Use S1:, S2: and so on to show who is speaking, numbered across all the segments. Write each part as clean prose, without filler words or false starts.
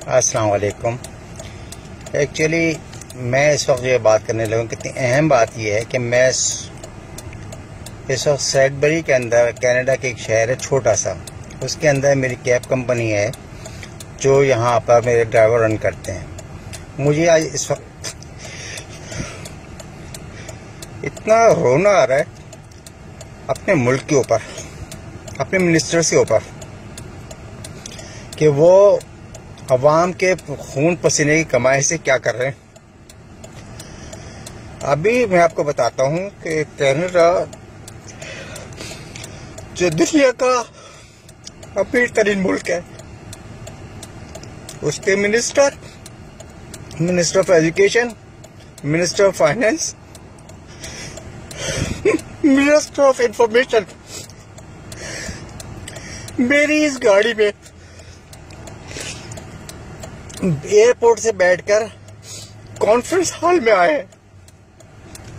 S1: अस्सलाम वालेकुम। एक्चुअली मैं इस वक्त ये बात करने लगा, कितनी अहम बात यह है कि मैं इस वक्त सैडबरी के अंदर, कनाडा के एक शहर है छोटा सा, उसके अंदर मेरी कैब कंपनी है जो यहाँ पर मेरे ड्राइवर रन करते हैं। मुझे आज इस वक्त इतना रोना आ रहा है अपने मुल्क के ऊपर, अपने मिनिस्टर के ऊपर, कि वो अवाम के खून पसीने की कमाई से क्या कर रहे हैं। अभी मैं आपको बताता हूं कि कनाडा जो दुनिया का अमीर तरीन मुल्क है, उसके minister of education, minister of finance, minister of information मेरी इस गाड़ी में एयरपोर्ट से बैठकर कॉन्फ्रेंस हॉल में आए हैं।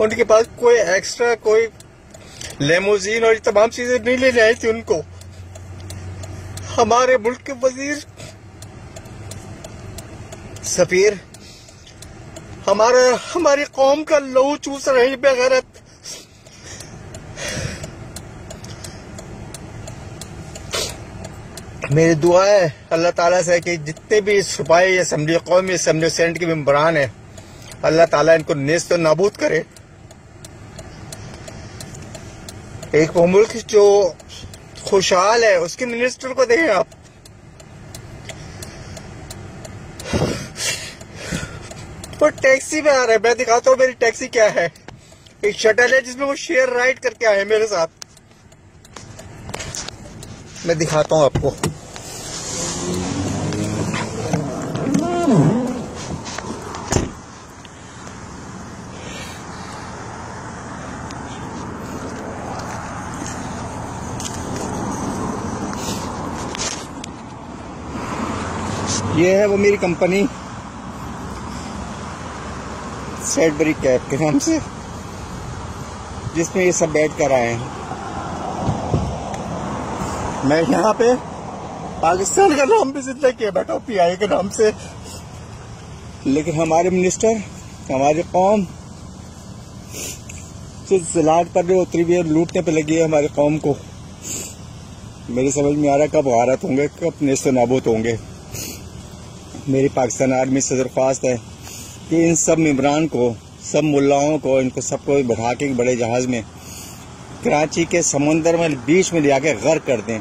S1: उनके पास कोई एक्स्ट्रा, कोई लेमोजीन और ये तमाम चीजें नहीं लेने आई थी उनको। हमारे मुल्क के वजीर, सफीर हमारी कौम का लहू चूस रही बेगैरत। मेरी दुआ है अल्लाह ताला से कि जितने भी सूबाई असम्बली, कौमी असम्बली, सेनेट के मेंबरान हैं, अल्लाह ताला इनको नेस्त और नाबूद करे। एक वो मुल्क जो खुशहाल है, उसके मिनिस्टर को देखें आप। वो टैक्सी में आ रहा है, मैं दिखाता हूँ मेरी टैक्सी क्या है। एक शटल है जिसमें वो शेयर राइड करके आए मेरे साथ। मैं दिखाता हूँ आपको। ये है वो मेरी कंपनी सैडबरी कैब के नाम से, जिसमें ये सब बैठ कर आए हैं। मैं यहाँ पे पाकिस्तान का नाम भी जिंदा किया बैठा हूँ, PI के नाम से, लेकिन हमारे मिनिस्टर, हमारी कौम जिलाट पर जो उतरी हुई है, लूटने पे लगी है हमारी कौम को। मेरी समझ में आ रहा है कब गहारत होंगे, कब नेस्त नाबूद होंगे। मेरी पाकिस्तान आर्मी से दरख्वास्त है कि इन सब मेंबरान को, सब मुल्लाओं को, इनको सबको बैठा के बड़े जहाज में कराची के समंदर में बीच में ले आके गर्क कर दें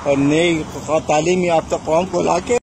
S1: और नई तालीम याफ्ता कौम को लाके